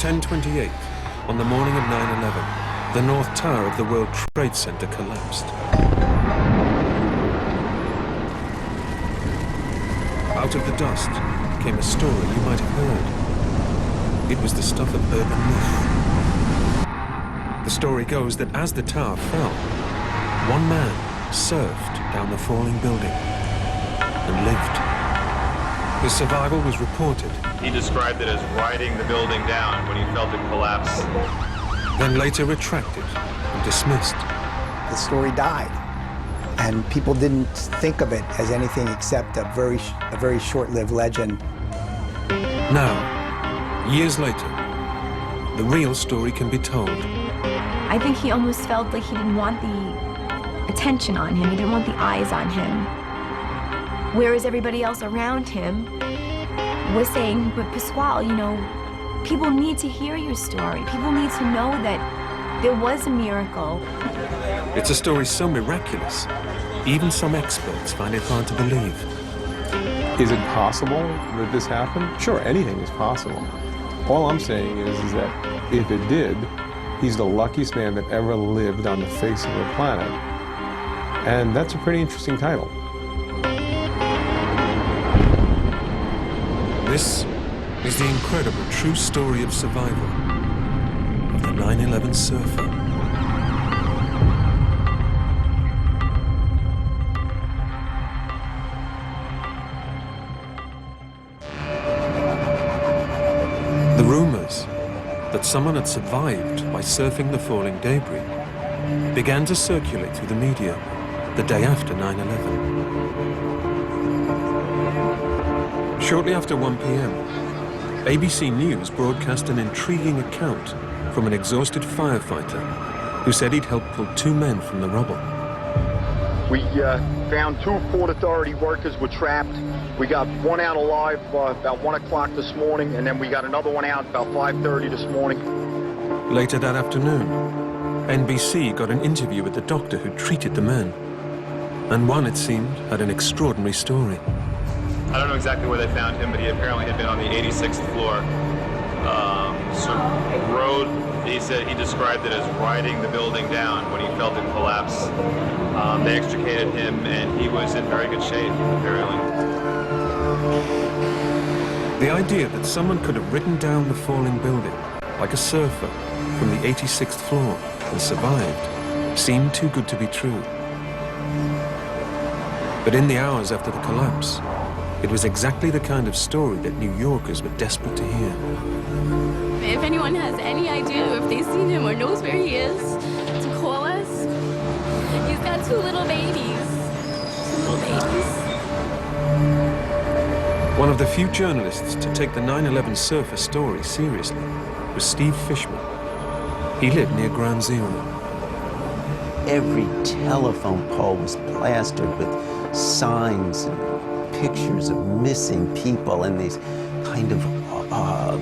10:28, on the morning of 9/11, the North Tower of the World Trade Center collapsed. Out of the dust came a story you might have heard. It was the stuff of urban myth. The story goes that as the tower fell, one man surfed down the falling building and lived. His survival was reported. He described it as riding the building down when he felt it collapse. Then later retracted and dismissed. The story died, and people didn't think of it as anything except a very short-lived legend. Now, years later, the real story can be told. I think he almost felt like he didn't want the attention on him. He didn't want the eyes on him. Whereas everybody else around him was saying, but Pasquale, you know, people need to hear your story. People need to know that there was a miracle. It's a story so miraculous, even some experts find it hard to believe. Is it possible that this happened? Sure, anything is possible. All I'm saying is that if it did, he's the luckiest man that ever lived on the face of the planet. And that's a pretty interesting title. This is the incredible true story of survival of the 9/11 surfer. The rumors that someone had survived by surfing the falling debris began to circulate through the media the day after 9/11. Shortly after 1 p.m., ABC News broadcast an intriguing account from an exhausted firefighter who said he'd helped pull two men from the rubble. We found two Port Authority workers were trapped. We got one out alive about 1 o'clock this morning, and then we got another one out about 5:30 this morning. Later that afternoon, NBC got an interview with the doctor who treated the men. And one, it seemed, had an extraordinary story. I don't know exactly where they found him, but he apparently had been on the 86th floor. Road, he said he described it as riding the building down when he felt it collapse. They extricated him, and he was in very good shape, apparently. The idea that someone could have ridden down the falling building like a surfer from the 86th floor and survived seemed too good to be true. But in the hours after the collapse, it was exactly the kind of story that New Yorkers were desperate to hear. If anyone has any idea, if they've seen him or knows where he is, to call us. He's got two little babies. One of the few journalists to take the 9/11 surfer story seriously was Steve Fishman. He lived near Ground Zero. Every telephone pole was plastered with signs and pictures of missing people in these kind of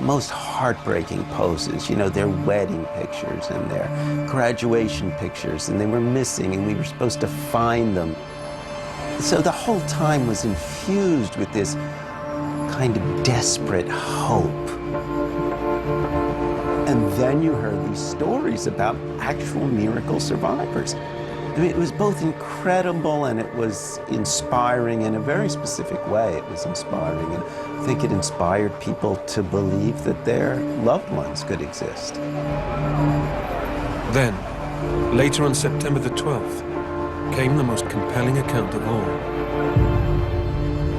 most heartbreaking poses. You know, their wedding pictures and their graduation pictures, and they were missing, and we were supposed to find them. So the whole time was infused with this kind of desperate hope. And then you heard these stories about actual miracle survivors. I mean, it was both incredible and it was inspiring in a very specific way. It was inspiring, and I think it inspired people to believe that their loved ones could exist. Then, later on September the 12th, came the most compelling account of all.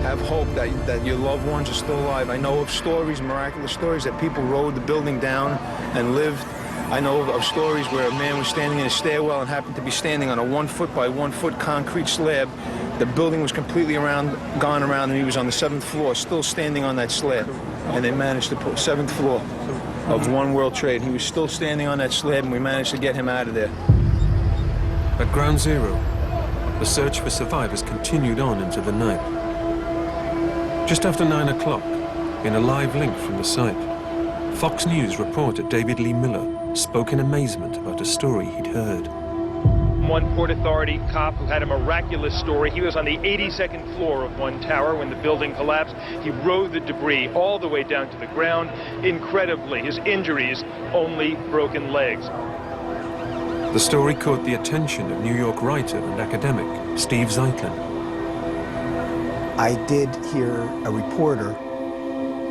Have hope that your loved ones are still alive. I know of stories, miraculous stories, that people rode the building down and lived. I know of stories where a man was standing in a stairwell and happened to be standing on a 1 foot by 1 foot concrete slab. The building was completely gone around, and he was on the 7th floor, still standing on that slab. And they managed to put 7th floor of One World Trade. He was still standing on that slab, and we managed to get him out of there. At Ground Zero, the search for survivors continued on into the night. Just after 9 o'clock, in a live link from the site, Fox News reporter David Lee Miller spoke in amazement about a story he'd heard. 911 Port Authority cop who had a miraculous story. He was on the 82nd floor of one tower when the building collapsed. He rode the debris all the way down to the ground. Incredibly, his injuries, only broken legs. The story caught the attention of New York writer and academic Steve Zeitlin. I did hear a reporter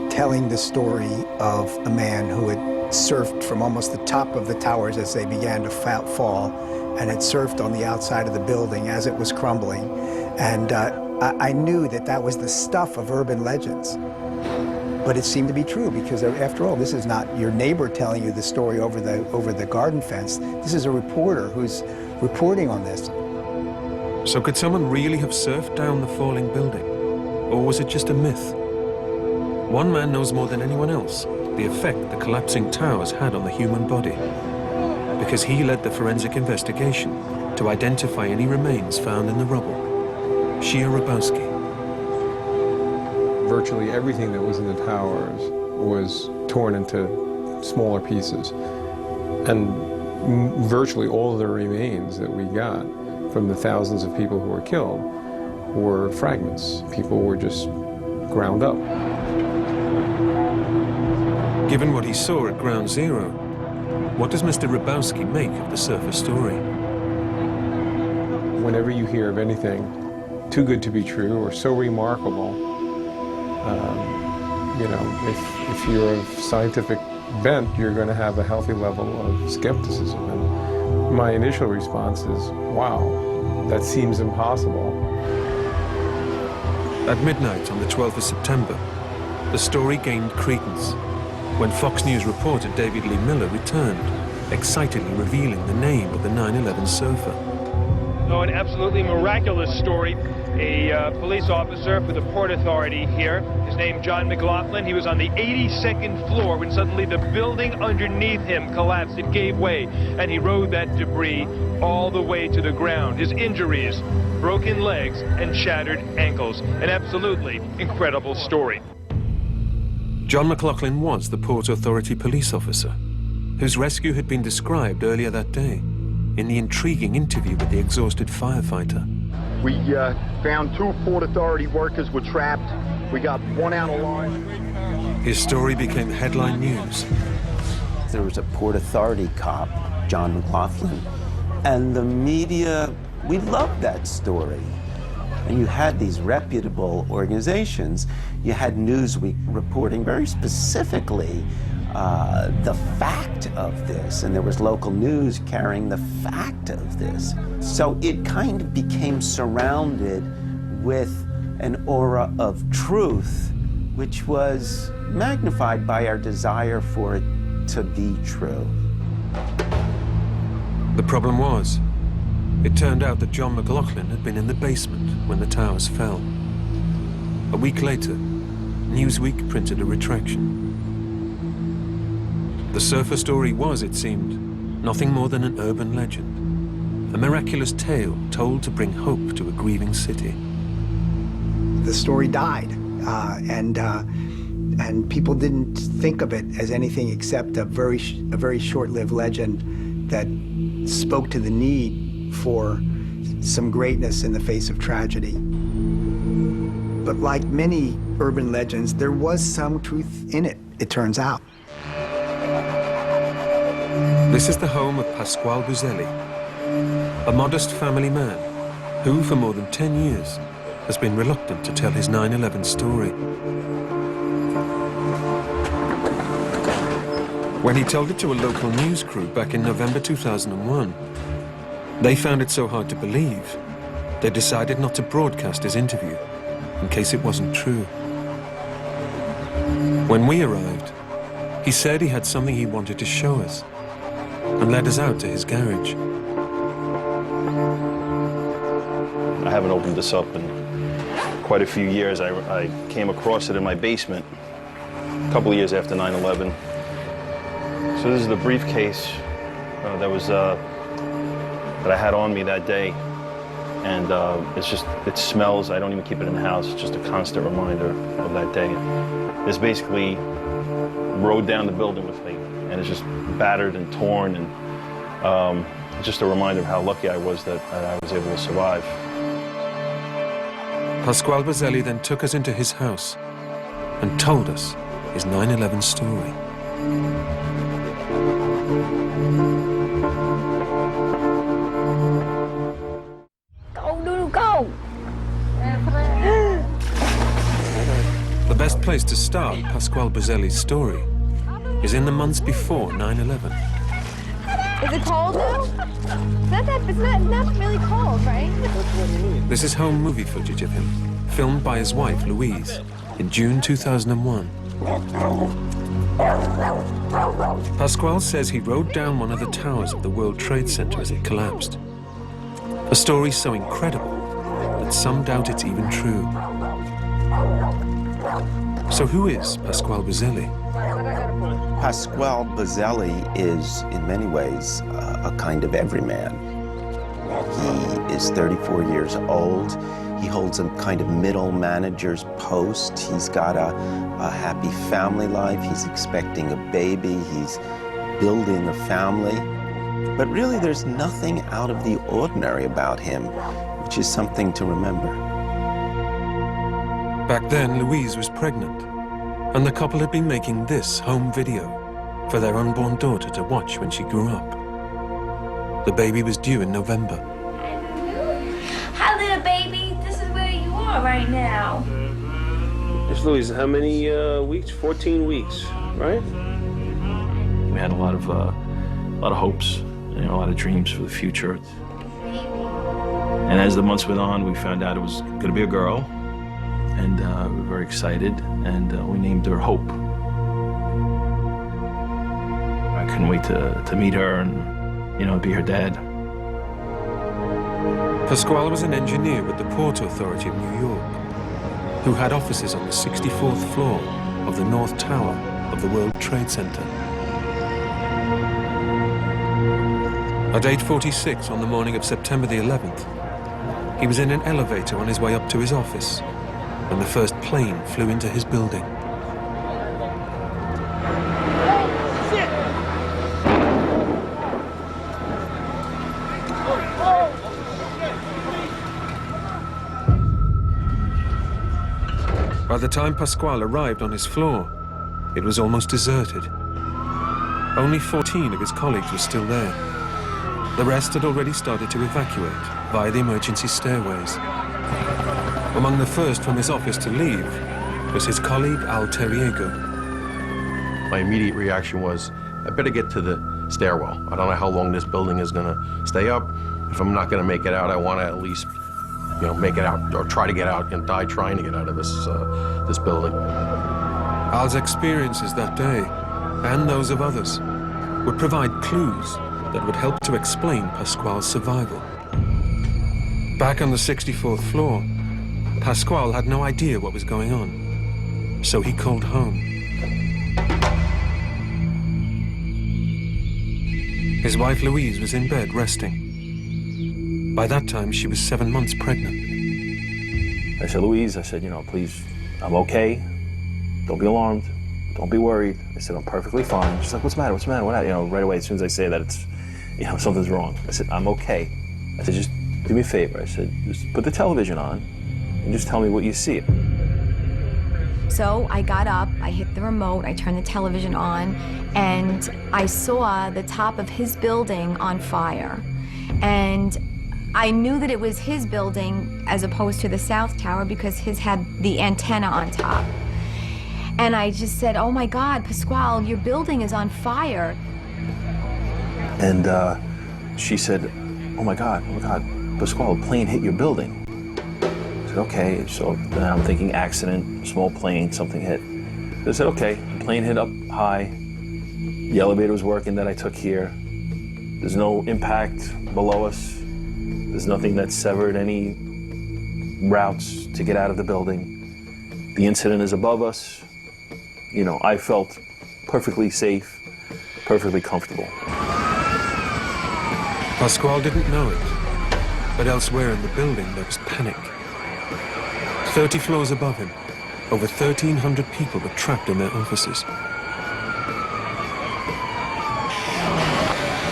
telling the story of a man who had surfed from almost the top of the towers as they began to fall, and had surfed on the outside of the building as it was crumbling. And I knew that that was the stuff of urban legends. But it seemed to be true, because after all, this is not your neighbor telling you the story over the garden fence. This is a reporter who's reporting on this. So could someone really have surfed down the falling building? Or was it just a myth? One man knows more than anyone else the effect the collapsing towers had on the human body, because he led the forensic investigation to identify any remains found in the rubble. Shia Rabowski. Virtually everything that was in the towers was torn into smaller pieces. And virtually all of the remains that we got from the thousands of people who were killed were fragments. People were just ground up. Given what he saw at Ground Zero, what does Mr. Rabowski make of the surfer story? Whenever you hear of anything too good to be true or so remarkable, you know, if you're of scientific bent, you're going to have a healthy level of skepticism. And my initial response is, wow, that seems impossible. At midnight on the 12th of September, the story gained credence when Fox News reporter David Lee Miller returned, excitedly revealing the name of the 9/11 surfer. Oh, an absolutely miraculous story. A police officer for the Port Authority here, his name John McLaughlin. He was on the 82nd floor when suddenly the building underneath him collapsed. It gave way, and he rode that debris all the way to the ground. His injuries, broken legs and shattered ankles. An absolutely incredible story. John McLaughlin was the Port Authority police officer, whose rescue had been described earlier that day in the intriguing interview with the exhausted firefighter. We found 2 Port Authority workers were trapped. We got 1 out alive. His story became headline news. There was a Port Authority cop, John McLaughlin, and the media, we loved that story. And you had these reputable organizations. You had Newsweek reporting very specifically the fact of this, and there was local news carrying the fact of this. So it kind of became surrounded with an aura of truth, which was magnified by our desire for it to be true. The problem was, it turned out that John McLaughlin had been in the basement when the towers fell. A week later, Newsweek printed a retraction. The surfer story was, it seemed, nothing more than an urban legend, a miraculous tale told to bring hope to a grieving city. The story died, and people didn't think of it as anything except a very short-lived legend that spoke to the need for some greatness in the face of tragedy. But like many urban legends, there was some truth in it, it turns out. This is the home of Pasquale Buzzelli, a modest family man who, for more than 10 years, has been reluctant to tell his 9/11 story. When he told it to a local news crew back in November 2001, they found it so hard to believe, they decided not to broadcast his interview in case it wasn't true. When we arrived, he said he had something he wanted to show us and led us out to his garage. I haven't opened this up in quite a few years. I came across it in my basement a couple of years after 9/11. So this is the briefcase that I had on me that day. And it smells. I don't even keep it in the house. It's just a constant reminder of that day. This basically rode down the building with me, and it's just battered and torn, and just a reminder of how lucky I was that I was able to survive. Pasquale Buzzelli then took us into his house and told us his 9/11 story. Go! The best place to start Pasquale Buzzelli's story is in the months before 9/11. Is it cold now? It's not really cold, right? This is home movie footage of him, filmed by his wife, Louise, in June 2001. Pasquale says he rode down one of the towers of the World Trade Center as it collapsed. A story so incredible that some doubt it's even true. So who is Pasquale Buzzelli? Pasquale Buzzelli is, in many ways, a kind of everyman. He is 34 years old. He holds a kind of middle manager's post. He's got a happy family life. He's expecting a baby. He's building a family. But really, there's nothing out of the ordinary about him, which is something to remember. Back then, Louise was pregnant, and the couple had been making this home video for their unborn daughter to watch when she grew up. The baby was due in November. Hi, little baby. This is where you are right now. Miss Louise, how many weeks? 14 weeks, right? We had a lot of hopes, a lot of dreams for the future. And as the months went on, we found out it was going to be a girl, and we were very excited, and we named her Hope. I couldn't wait to meet her and, be her dad. Pasquale was an engineer with the Port Authority of New York, who had offices on the 64th floor of the North Tower of the World Trade Center. At 8:46 on the morning of September the 11th, he was in an elevator on his way up to his office when the first plane flew into his building. By the time Pasquale arrived on his floor, it was almost deserted. Only 14 of his colleagues were still there. The rest had already started to evacuate via the emergency stairways. Among the first from his office to leave was his colleague Al Terriego. My immediate reaction was, I better get to the stairwell. I don't know how long this building is gonna stay up. If I'm not gonna make it out, I wanna at least make it out, or try to get out and die trying to get out of this building. Al's experiences that day, and those of others, would provide clues that would help to explain Pasquale's survival. Back on the 64th floor, Pasquale had no idea what was going on, so he called home. His wife Louise was in bed resting. By that time, she was 7 months pregnant. I said, Louise, please, I'm okay. Don't be alarmed. Don't be worried. I said, I'm perfectly fine. She's like, what's the matter? What's the matter? Right away, as soon as I say that, it's, something's wrong. I said, I'm okay. I said, just do me a favor. I said, just put the television on and just tell me what you see. So I got up, I hit the remote, I turned the television on, and I saw the top of his building on fire. And I knew that it was his building as opposed to the South Tower because his had the antenna on top. And I just said, oh my God, Pasquale, your building is on fire. And she said, oh my God, Pasquale, a plane hit your building. I said, okay, so then I'm thinking accident, small plane, something hit. I said, okay, the plane hit up high, the elevator was working that I took here. There's no impact below us. There's nothing that severed any routes to get out of the building. The incident is above us. I felt perfectly safe, perfectly comfortable. Pasquale didn't know it, but elsewhere in the building there was panic. 30 floors above him, over 1,300 people were trapped in their offices.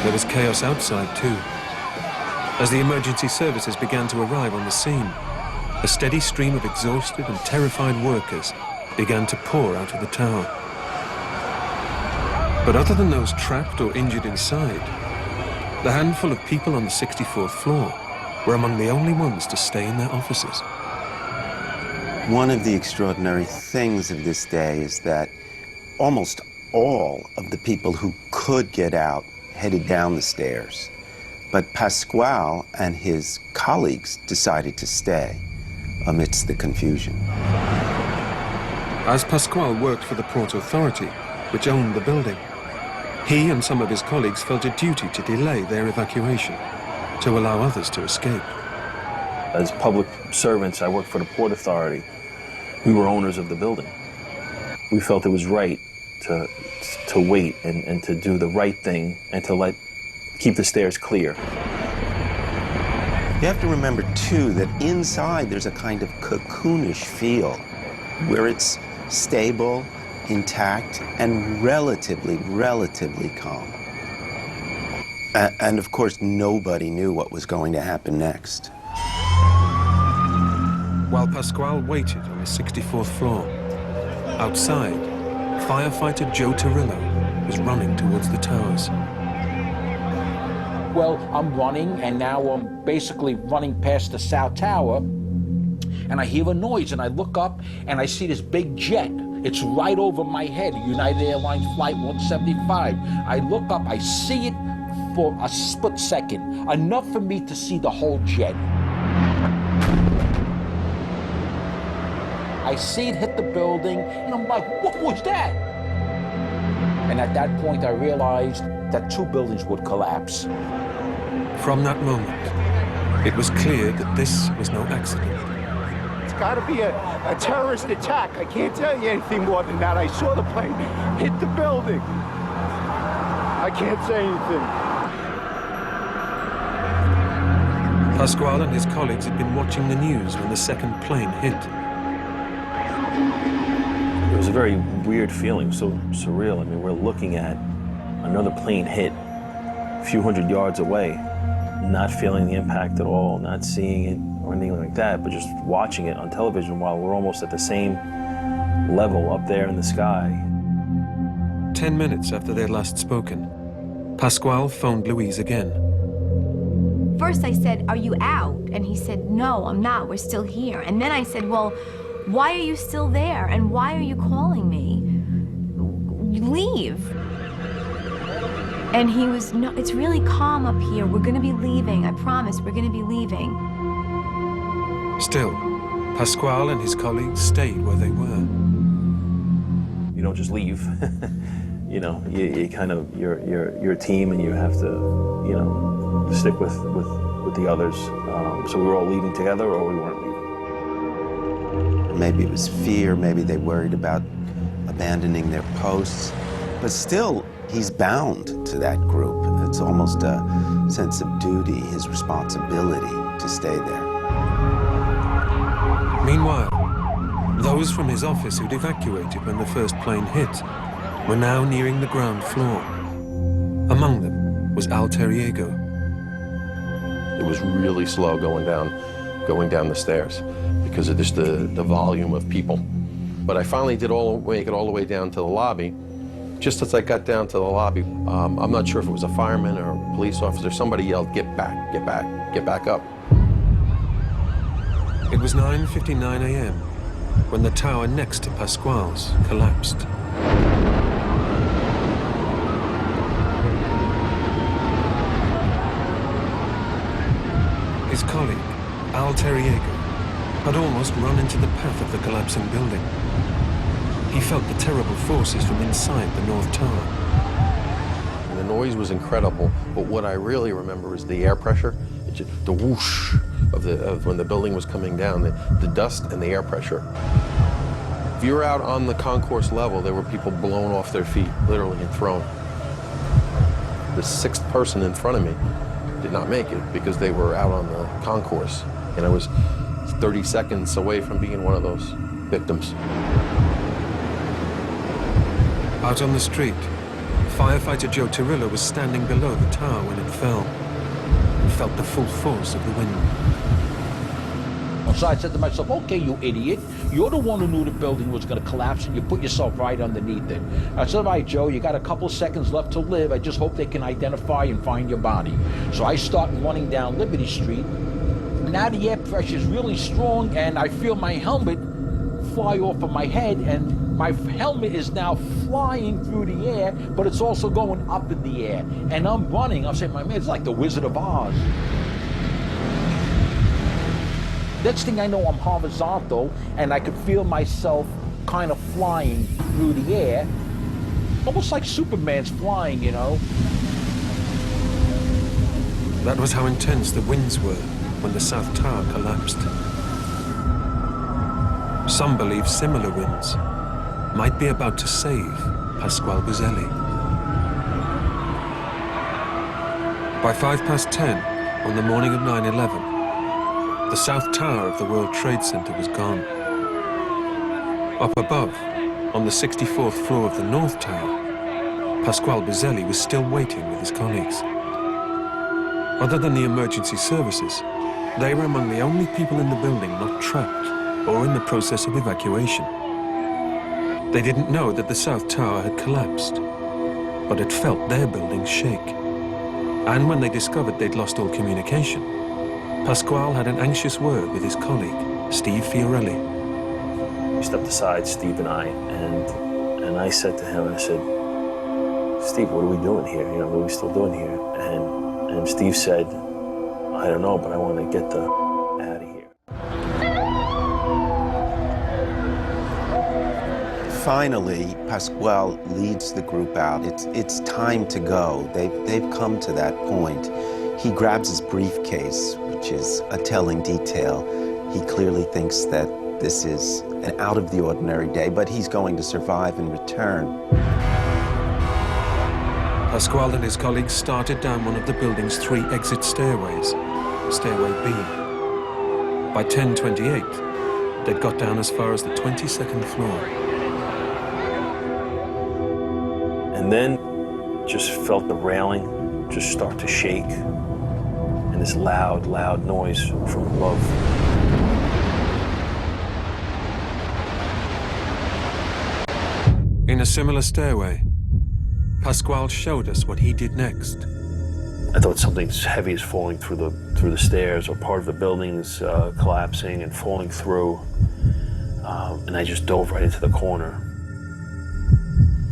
There was chaos outside too. As the emergency services began to arrive on the scene, a steady stream of exhausted and terrified workers began to pour out of the tower. But other than those trapped or injured inside, the handful of people on the 64th floor were among the only ones to stay in their offices. One of the extraordinary things of this day is that almost all of the people who could get out headed down the stairs. But Pasquale and his colleagues decided to stay amidst the confusion. As Pasquale worked for the Port Authority, which owned the building, he and some of his colleagues felt a duty to delay their evacuation, to allow others to escape. As public servants, I worked for the Port Authority. We were owners of the building. We felt it was right to wait and to do the right thing and to keep the stairs clear. You have to remember, too, that inside there's a kind of cocoonish feel where it's stable, intact, and relatively calm. And of course, nobody knew what was going to happen next. While Pasquale waited on the 64th floor, outside, firefighter Joe Torillo was running towards the towers. Well, I'm running, and now I'm basically running past the South Tower, and I hear a noise, and I look up, and I see this big jet. It's right over my head, United Airlines Flight 175. I look up, I see it for a split second, enough for me to see the whole jet. I see it hit the building, and I'm like, what was that? And at that point, I realized that 2 buildings would collapse. From that moment, it was clear that this was no accident. It's got to be a terrorist attack. I can't tell you anything more than that. I saw the plane hit the building. I can't say anything. Pasquale and his colleagues had been watching the news when the second plane hit. It was a very weird feeling, so surreal. I mean, we're looking at another plane hit a few hundred yards away, not feeling the impact at all, not seeing it or anything like that, but just watching it on television while we're almost at the same level up there in the sky. 10 minutes after they had last spoken, Pasquale phoned Louise again. First I said, are you out? And he said, no, I'm not, we're still here. And then I said, well, why are you still there? And why are you calling me? Leave. And he was, no, it's really calm up here. We're gonna be leaving, I promise, we're gonna be leaving. Still, Pasquale and his colleagues stayed where they were. You don't just leave. You know, you kind of, you're a team and you have to, you know, stick with the others. So we were all leaving together or we weren't leaving. Maybe it was fear, maybe they worried about abandoning their posts, but still, he's bound to that group. It's almost a sense of duty, his responsibility to stay there. Meanwhile, those from his office who'd evacuated when the first plane hit were now nearing the ground floor. Among them was Al Terriego. It was really slow going down the stairs because of just the volume of people. But I finally did make it all the way down to the lobby. Just as I got down to the lobby, I'm not sure if it was a fireman or a police officer, somebody yelled, get back, get back, get back up. It was 9:59 a.m. when the tower next to Pasquale's collapsed. His colleague, Al Terriego, had almost run into the path of the collapsing building. He felt the terrible forces from inside the North Tower. And the noise was incredible, but what I really remember is the air pressure, the whoosh of when the building was coming down, the dust and the air pressure. If you were out on the concourse level, there were people blown off their feet, literally, and thrown. The 6th person in front of me did not make it because they were out on the concourse, and I was 30 seconds away from being one of those victims. Out on the street, firefighter Joe Torillo was standing below the tower when it fell. felt the full force of the wind. So I said to myself, okay, you idiot, you're the one who knew the building was going to collapse and you put yourself right underneath it. I said, all right, Joe, you got a couple seconds left to live. I just hope they can identify and find your body. So I start running down Liberty Street. Now the air pressure is really strong and I feel my helmet fly off of my head, and my helmet is now flying through the air, but it's also going up in the air. And I'm running, I'm saying, my man, it's like the Wizard of Oz. Next thing I know, I'm horizontal, and I could feel myself kind of flying through the air, almost like Superman's flying, you know. That was how intense the winds were when the South Tower collapsed. Some believe similar winds might be about to save Pasquale Buzzelli. By 10:05 on the morning of 9/11, the South Tower of the World Trade Center was gone. Up above, on the 64th floor of the North Tower, Pasquale Buzzelli was still waiting with his colleagues. Other than the emergency services, they were among the only people in the building not trapped or in the process of evacuation. They didn't know that the South Tower had collapsed, but had felt their buildings shake. And when they discovered they'd lost all communication, Pasquale had an anxious word with his colleague, Steve Fiorelli. We stepped aside, Steve and I, and I said to him, I said, Steve, what are we doing here? You know, what are we still doing here? And Steve said, I don't know, but I want to get the out of here. Finally, Pasquale leads the group out. It's time to go. They've come to that point. He grabs his briefcase, which is a telling detail. He clearly thinks that this is an out-of-the-ordinary day, but he's going to survive and return. Pasquale and his colleagues started down one of the building's 3 exit stairways, Stairway B. By 10:28, they'd got down as far as the 22nd floor. And then just felt the railing just start to shake, and this loud, loud noise from above. In a similar stairway, Pasquale showed us what he did next. I thought something heavy is falling through the stairs, or part of the building's collapsing and falling through, and I just dove right into the corner.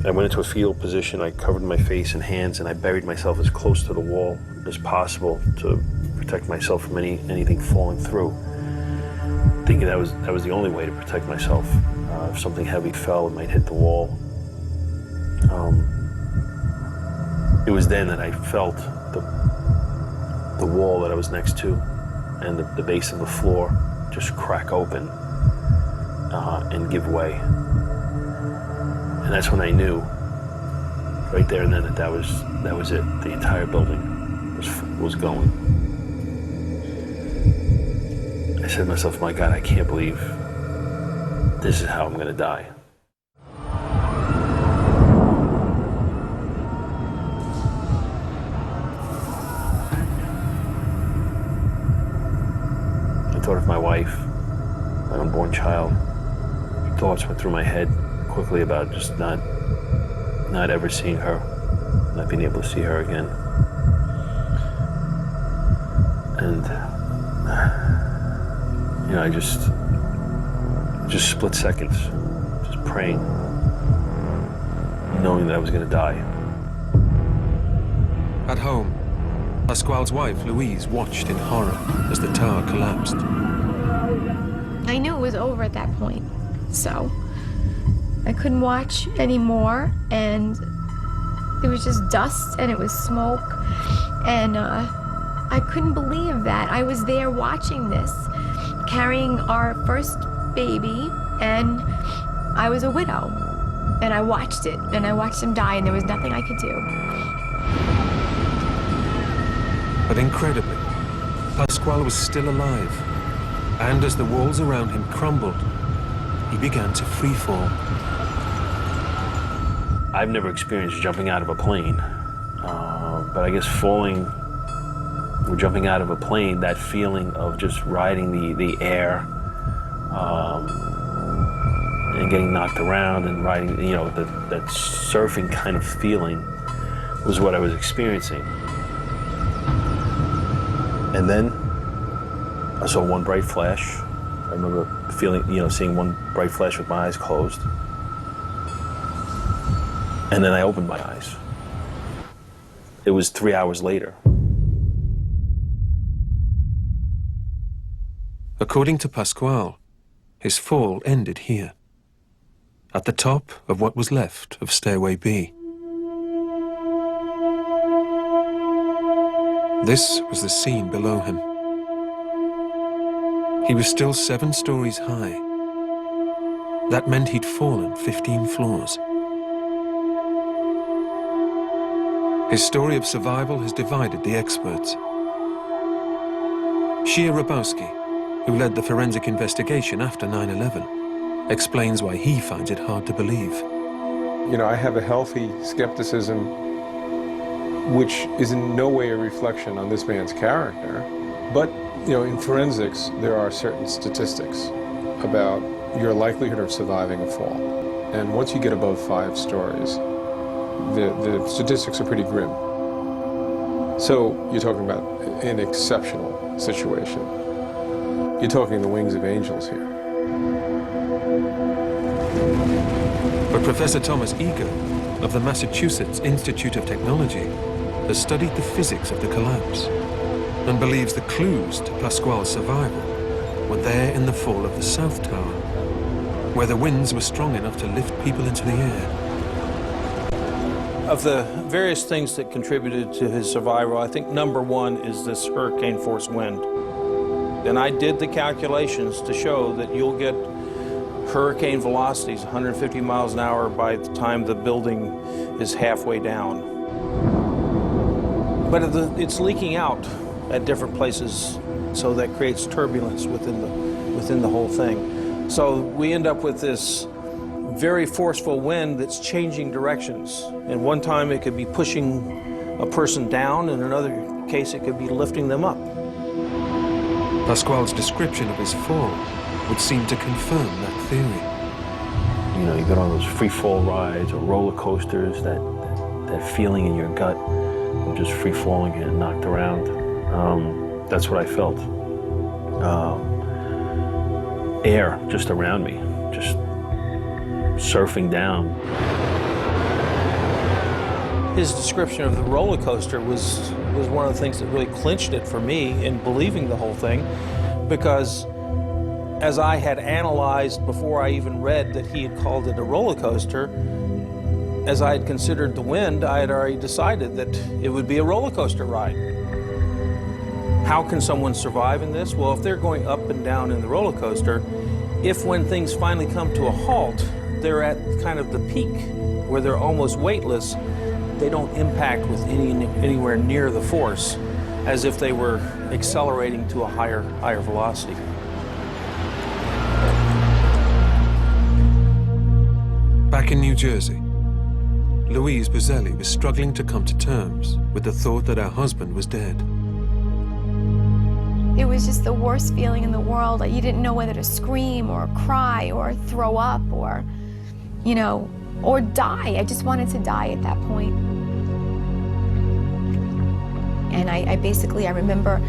I went into a fetal position. I covered my face and hands, and I buried myself as close to the wall as possible to protect myself from anything falling through, thinking that was the only way to protect myself. If something heavy fell, it might hit the wall. It was then that I felt the wall that I was next to and the base of the floor just crack open and give way. And that's when I knew, right there and then, that was it. The entire building was going. I said to myself, my God, I can't believe this is how I'm going to die. I thought of my wife, my unborn child. Thoughts went through my head quickly about just not ever seeing her, not being able to see her again. And, you know, I just split seconds, just praying, knowing that I was going to die. At home, Pasquale's wife, Louise, watched in horror as the tower collapsed. I knew it was over at that point, so I couldn't watch anymore, and it was just dust and it was smoke, and I couldn't believe that. I was there watching this, carrying our first baby, and I was a widow, and I watched it, and I watched him die, and there was nothing I could do. But incredibly, Pasquale was still alive, and as the walls around him crumbled, he began to free fall. I've never experienced jumping out of a plane, but I guess falling or jumping out of a plane, that feeling of just riding the air and getting knocked around and riding, you know, that surfing kind of feeling was what I was experiencing. And then I saw one bright flash. I remember feeling, you know, seeing one bright flash with my eyes closed. And then I opened my eyes. It was 3 hours later. According to Pasquale, his fall ended here, at the top of what was left of Stairway B. This was the scene below him. He was still 7 stories high. That meant he'd fallen 15 floors. His story of survival has divided the experts. Shia Rabowski, who led the forensic investigation after 9/11, explains why he finds it hard to believe. You know, I have a healthy skepticism, which is in no way a reflection on this man's character. But, you know, in forensics, there are certain statistics about your likelihood of surviving a fall. And once you get above 5 stories, the statistics are pretty grim. So you're talking about an exceptional situation. You're talking the wings of angels here. But Professor Thomas Eager of the Massachusetts Institute of Technology has studied the physics of the collapse and believes the clues to Pasquale's survival were there in the fall of the South Tower, where the winds were strong enough to lift people into the air. Of the various things that contributed to his survival, I think number one is this hurricane force wind. And I did the calculations to show that you'll get hurricane velocities, 150 miles an hour, by the time the building is halfway down. But it's leaking out at different places, so that creates turbulence within the whole thing. So we end up with this very forceful wind that's changing directions. And one time it could be pushing a person down, and in another case it could be lifting them up. Pasquale's description of his fall would seem to confirm that theory. You know, you get on those free fall rides or roller coasters, that feeling in your gut of just free falling and knocked around. That's what I felt. Air just around me, just surfing down. His description of the roller coaster was one of the things that really clinched it for me in believing the whole thing, because as I had analyzed before I even read that he had called it a roller coaster, as I had considered the wind, I had already decided that it would be a roller coaster ride. How can someone survive in this? Well, if they're going up and down in the roller coaster, if when things finally come to a halt, they're at kind of the peak where they're almost weightless, they don't impact with anywhere near the force as if they were accelerating to a higher velocity. Back in New Jersey, Louise Buzzelli was struggling to come to terms with the thought that her husband was dead. It was just the worst feeling in the world. You didn't know whether to scream or cry or throw up or, you know, or die. I just wanted to die at that point. And I basically remember,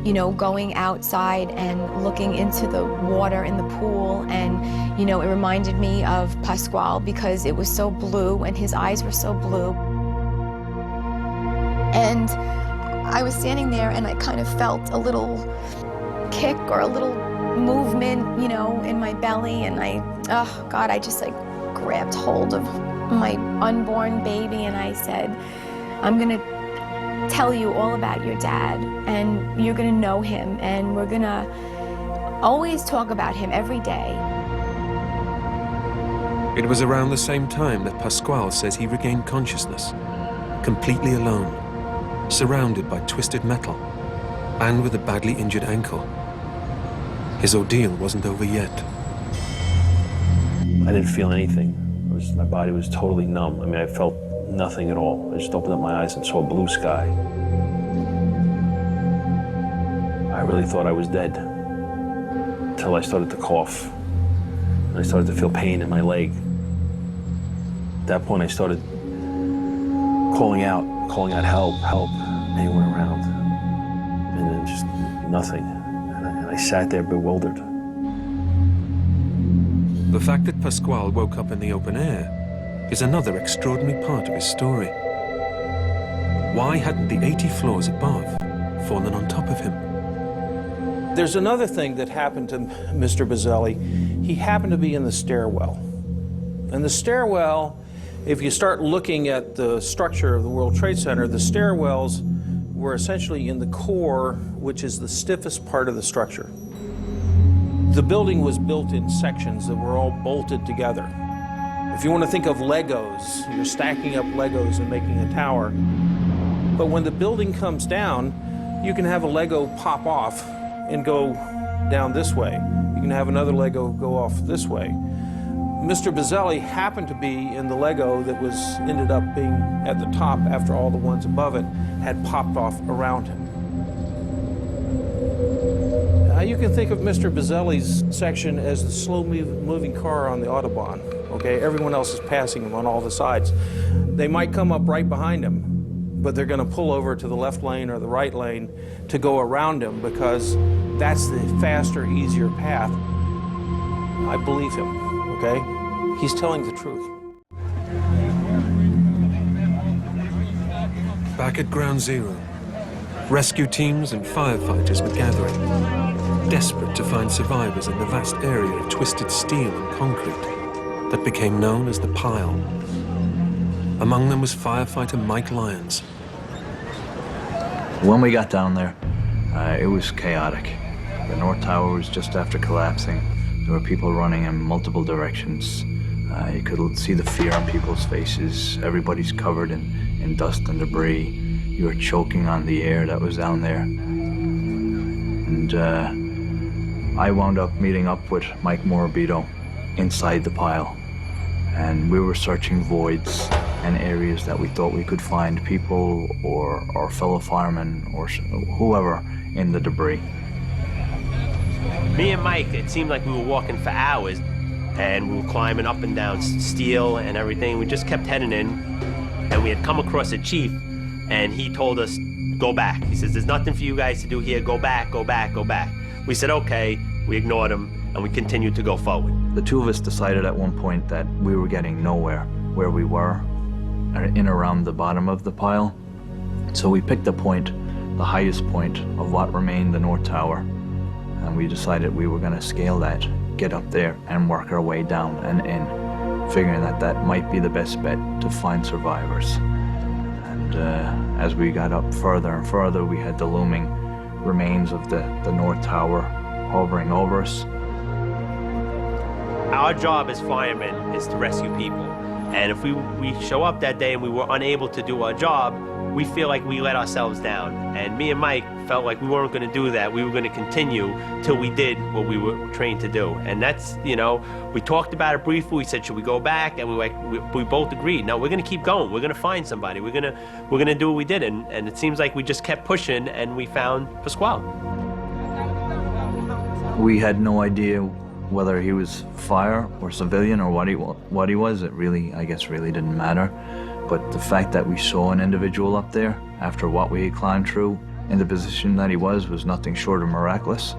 you know, going outside and looking into the water in the pool, and, you know, it reminded me of Pasquale because it was so blue and his eyes were so blue. And I was standing there and I kind of felt a little kick or a little movement, you know, in my belly, and oh God, I just like grabbed hold of my unborn baby and I said, I'm gonna tell you all about your dad, and you're gonna know him, and we're gonna always talk about him every day. It was around the same time that Pasquale says he regained consciousness, completely alone, surrounded by twisted metal, and with a badly injured ankle. His ordeal wasn't over yet. I didn't feel anything. My body was totally numb. I mean, I felt nothing at all. I just opened up my eyes and saw blue sky. really thought I was dead until I started to cough. And I started to feel pain in my leg. At that point, I started calling out help, help, anywhere around. And then just nothing. And I sat there bewildered. The fact that Pasquale woke up in the open air is another extraordinary part of his story. Why hadn't the 80 floors above fallen on top of him? There's another thing that happened to Mr. Buzzelli. He happened to be in the stairwell. And the stairwell, if you start looking at the structure of the World Trade Center, the stairwells were essentially in the core, which is the stiffest part of the structure. The building was built in sections that were all bolted together. If you want to think of Legos, you're stacking up Legos and making a tower. But when the building comes down, you can have a Lego pop off and go down this way. You can have another Lego go off this way. Mr. Buzzelli happened to be in the Lego that ended up being at the top after all the ones above it had popped off around him. You can think of Mr. Buzzelli's section as the slow-moving car on the Autobahn, okay? Everyone else is passing him on all the sides. They might come up right behind him, but they're gonna pull over to the left lane or the right lane to go around him because that's the faster, easier path. I believe him, okay? He's telling the truth. Back at Ground Zero, rescue teams and firefighters were gathering, desperate to find survivors in the vast area of twisted steel and concrete that became known as the Pile. Among them was firefighter Mike Lyons. When we got down there, it was chaotic. The North Tower was just after collapsing. There were people running in multiple directions. You could see the fear on people's faces. Everybody's covered in dust and debris. You were choking on the air that was down there. And I wound up meeting up with Mike Morabito inside the Pile. And we were searching voids and areas that we thought we could find people or our fellow firemen or whoever in the debris. Me and Mike, it seemed like we were walking for hours, and we were climbing up and down steel and everything. We just kept heading in, and we had come across a chief, and he told us, go back. He says, there's nothing for you guys to do here. Go back, go back, go back. We said, okay. We ignored him, and we continued to go forward. The two of us decided at one point that we were getting nowhere where we were, in around the bottom of the Pile. So we picked a point, the highest point of what remained the North Tower, and we decided we were going to scale that, get up there, and work our way down and in, figuring that that might be the best bet to find survivors. And as we got up further and further, we had the looming remains of the North Tower hovering over us. Our job as firemen is to rescue people. And if we show up that day and we were unable to do our job, we feel like we let ourselves down. And me and Mike felt like we weren't going to do that. We were going to continue till we did what we were trained to do. And that's, you know, we talked about it briefly. We said, should we go back? And we both agreed, no, we're going to keep going. We're going to find somebody. We're going to do what we did. And it seems like we just kept pushing, and we found Pasquale. We had no idea whether he was fire or civilian or what he was. It really, I guess, really didn't matter. But the fact that we saw an individual up there after what we had climbed through in the position that he was nothing short of miraculous.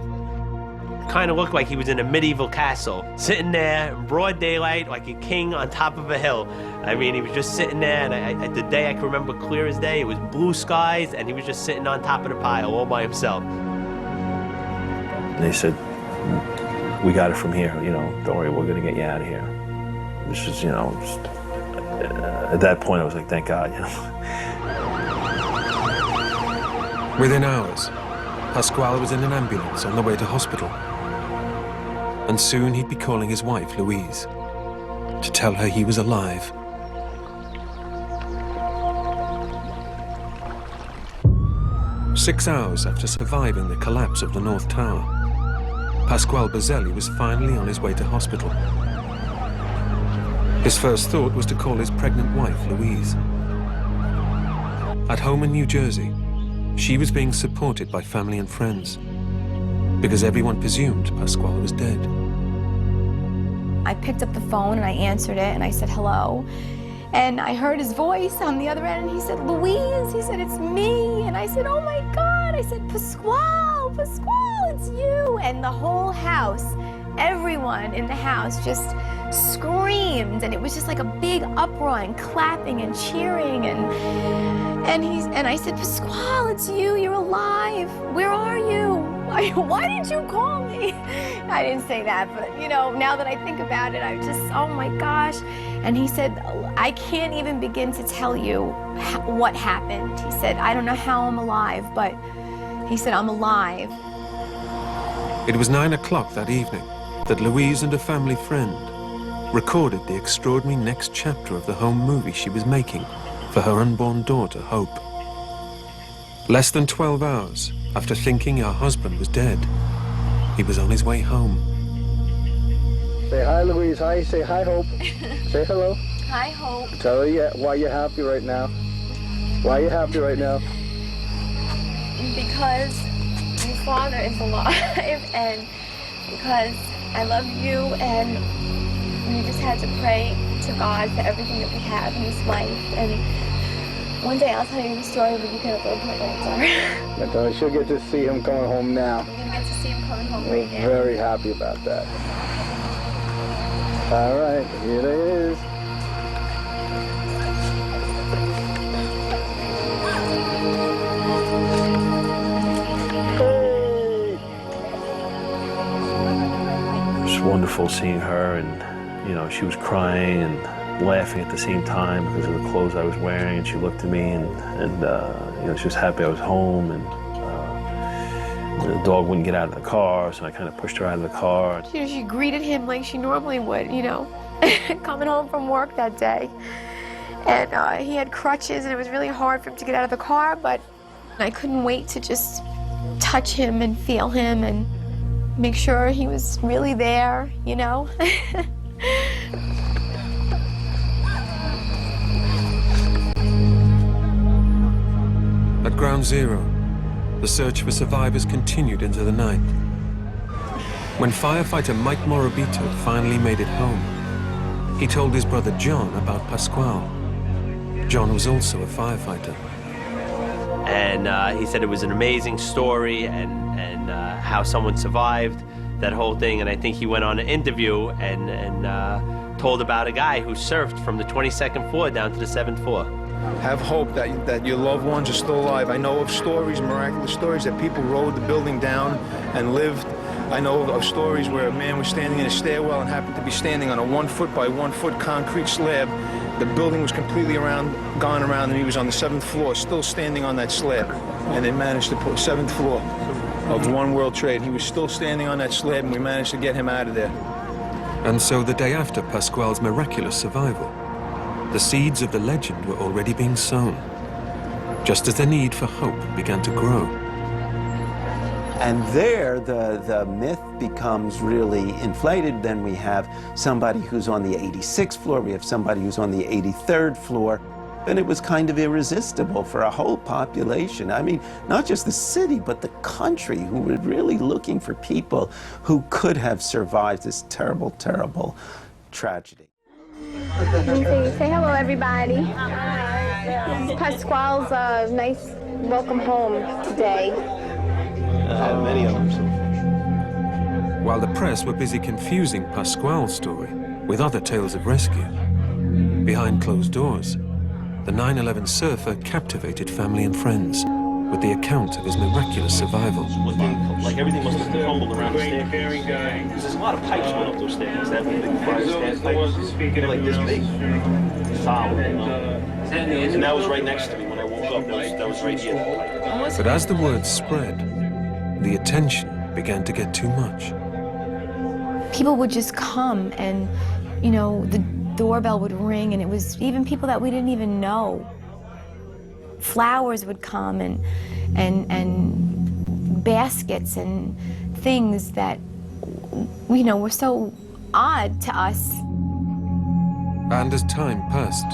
Kind of looked like he was in a medieval castle, sitting there in broad daylight like a king on top of a hill. I mean, he was just sitting there, and the day I can remember clear as day, it was blue skies, and he was just sitting on top of the pile all by himself. They said, we got it from here, you know, don't worry, we're gonna get you out of here. This is, you know, just, at that point I was like, thank God, you know. Within hours, Pasquale was in an ambulance on the way to hospital. And soon he'd be calling his wife, Louise, to tell her he was alive. Six hours after surviving the collapse of the North Tower, Pasquale Buzzelli was finally on his way to hospital. His first thought was to call his pregnant wife, Louise. At home in New Jersey, she was being supported by family and friends. because everyone presumed Pasquale was dead. I picked up the phone and I answered it and I said hello. And I heard his voice on the other end and he said, Louise, he said, it's me. And I said, oh my God. I said, Pasquale, it's you. And the whole house, everyone in the house just screamed. And it was just like a big uproar and clapping and cheering. And I said, Pasquale, it's you, you're alive. Where are you? Why didn't you call me? I didn't say that, but you know, now that I think about it, I just, oh my gosh. And he said, I can't even begin to tell you what happened. He said, I don't know how I'm alive, but he said, I'm alive. It was 9 o'clock that evening that Louise and a family friend recorded the extraordinary next chapter of the home movie she was making for her unborn daughter, Hope. Less than 12 hours after thinking her husband was dead, he was on his way home. Say hi, Louise. Hi. Say hi, Hope. Say hello. Hi, Hope. Tell her why you're happy right now. Why are you happy right now? Because your father is alive and because I love you and we just had to pray to God for everything that we have in this life. And one day I'll tell you the story, but you get a little bit older. I tell her she'll get to see him coming home now. We're gonna get to see him coming home We're right now. very happy about that. All right, here it is. It was wonderful seeing her, and you know, she was crying and laughing at the same time because of the clothes I was wearing, and she looked at me and you know, she was happy I was home, and the dog wouldn't get out of the car, so I kind of pushed her out of the car. You know, she greeted him like she normally would, you know, coming home from work that day. And he had crutches and it was really hard for him to get out of the car, but I couldn't wait to just touch him and feel him and make sure he was really there, you know. At Ground Zero, the search for survivors continued into the night. When firefighter Mike Morabito finally made it home, he told his brother John about Pasquale. John was also a firefighter. And he said it was an amazing story and how someone survived that whole thing. And I think he went on an interview and told about a guy who surfed from the 22nd floor down to the 7th floor. Have hope that your loved ones are still alive. I know of stories, miraculous stories, that people rode the building down and lived. I know of stories where a man was standing in a stairwell and happened to be standing on a 1 foot by 1 foot concrete slab. The building was completely gone around, and he was on the 7th floor, still standing on that slab. And they managed to put 7th floor of One World Trade. He was still standing on that slab, and we managed to get him out of there. And so the day after Pasquale's miraculous survival, the seeds of the legend were already being sown, just as the need for hope began to grow. And there, the myth becomes really inflated. Then we have somebody who's on the 86th floor, we have somebody who's on the 83rd floor, and it was kind of irresistible for a whole population. I mean, not just the city, but the country, who were really looking for people who could have survived this terrible, terrible tragedy. Say hello, everybody. This is Pasquale's nice welcome home today. Many of them so far. While the press were busy confusing Pasquale's story with other tales of rescue, behind closed doors, the 9/11 surfer captivated family and friends with the account of his miraculous survival. Like everything must have crumbled around the staircase. Because there's a lot of pipes going up those stairs. That big fire stand pipes. They're like this big. Solid, you know. And that was right next to me when I woke up. That was right here. But as the word spread, the attention began to get too much. People would just come and, you know, the doorbell would ring and it was even people that we didn't even know. Flowers would come and baskets and things that, you know, were so odd to us. And as time passed,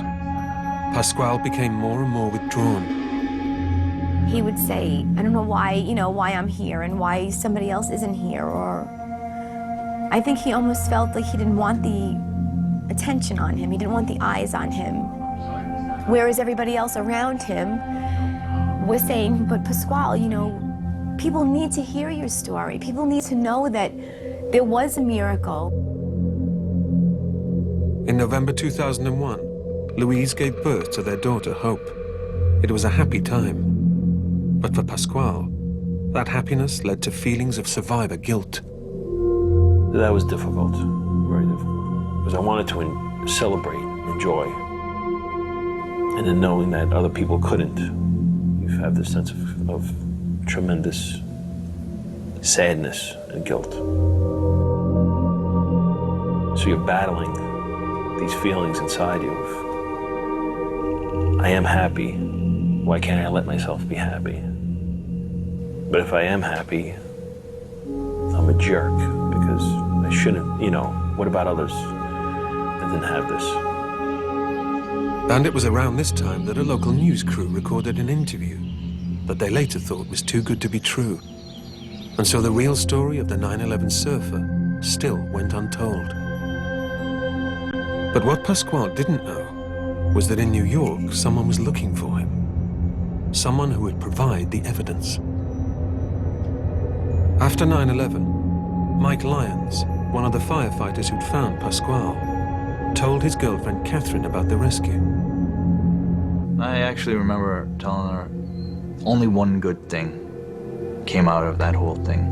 Pasquale became more and more withdrawn. he would say, I don't know why, why I'm here and why somebody else isn't here, or I think he almost felt like he didn't want the attention on him. He didn't want the eyes on him. Whereas everybody else around him was saying, but Pasquale, people need to hear your story. People need to know that there was a miracle. In November 2001, Louise gave birth to their daughter, Hope. It was a happy time. But for Pasquale, that happiness led to feelings of survivor guilt. That was difficult, very difficult, because I wanted to celebrate, enjoy, and then knowing that other people couldn't, you have this sense of tremendous sadness and guilt. So you're battling these feelings inside you of, I am happy, why can't I let myself be happy? But if I am happy, I'm a jerk because I shouldn't, what about others that didn't have this? And it was around this time that a local news crew recorded an interview that they later thought was too good to be true. And so the real story of the 9/11 surfer still went untold. But what Pasquale didn't know was that in New York, someone was looking for him. Someone who would provide the evidence. After 9/11, Mike Lyons, one of the firefighters who'd found Pasquale, told his girlfriend Catherine about the rescue. I actually remember telling her only one good thing came out of that whole thing.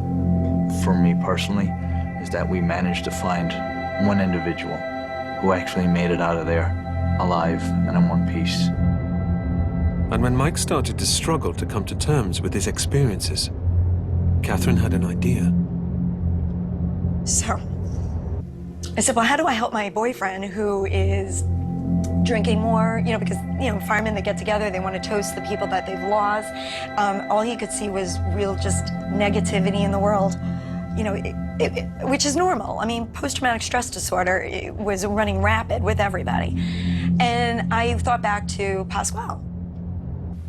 For me personally, is that we managed to find one individual who actually made it out of there alive and in one piece. And when Mike started to struggle to come to terms with his experiences, Catherine had an idea. So, I said, well, how do I help my boyfriend who is drinking more, because, firemen that get together, they want to toast the people that they've lost. All he could see was real just negativity in the world, which is normal. I mean, post-traumatic stress disorder was running rapid with everybody. And I thought back to Pasquale.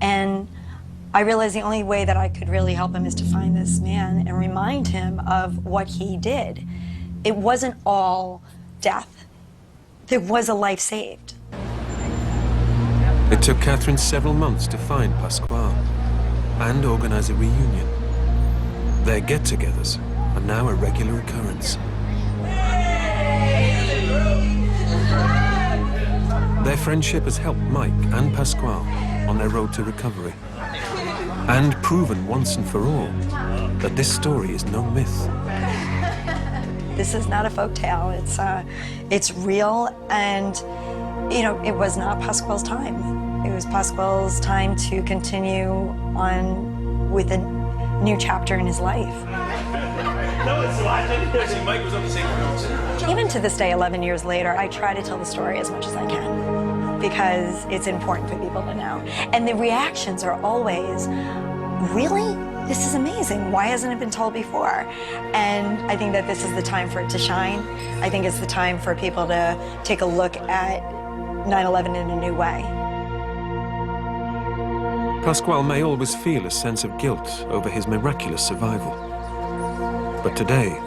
And I realized the only way that I could really help him is to find this man and remind him of what he did. It wasn't all death. There was a life saved. It took Catherine several months to find Pasquale and organize a reunion. Their get-togethers are now a regular occurrence. Their friendship has helped Mike and Pasquale on their road to recovery, and proven once and for all that this story is no myth. This is not a folktale. It's real, and it was not Pasquale's time. It was Pasquale's time to continue on with a new chapter in his life. Even to this day, 11 years later, I try to tell the story as much as I can because it's important for people to know. And the reactions are always, really? This is amazing. Why hasn't it been told before? And I think that this is the time for it to shine. I think it's the time for people to take a look at 9/11 in a new way. Pasquale may always feel a sense of guilt over his miraculous survival. But today,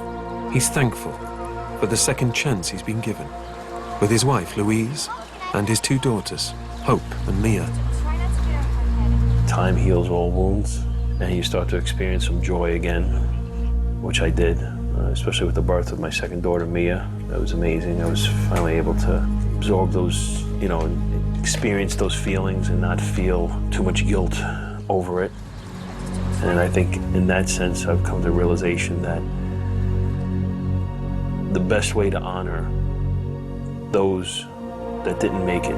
he's thankful for the second chance he's been given, with his wife, Louise, and his two daughters, Hope and Mia. Time heals all wounds, and you start to experience some joy again, which I did, especially with the birth of my second daughter, Mia. That was amazing. I was finally able to absorb those, experience those feelings and not feel too much guilt over it. And I think in that sense, I've come to the realization that the best way to honor those that didn't make it,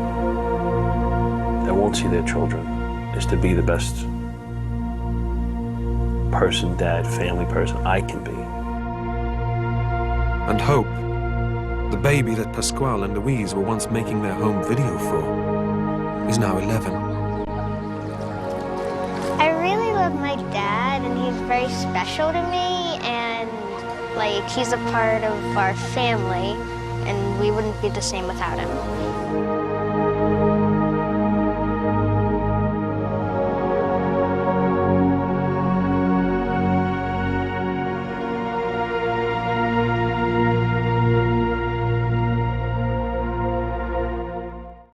that won't see their children, is to be the best person, dad, family person I can be. And Hope, the baby that Pasquale and Louise were once making their home video for, is now 11. I really love my dad, and he's very special to me, and he's a part of our family, and we wouldn't be the same without him.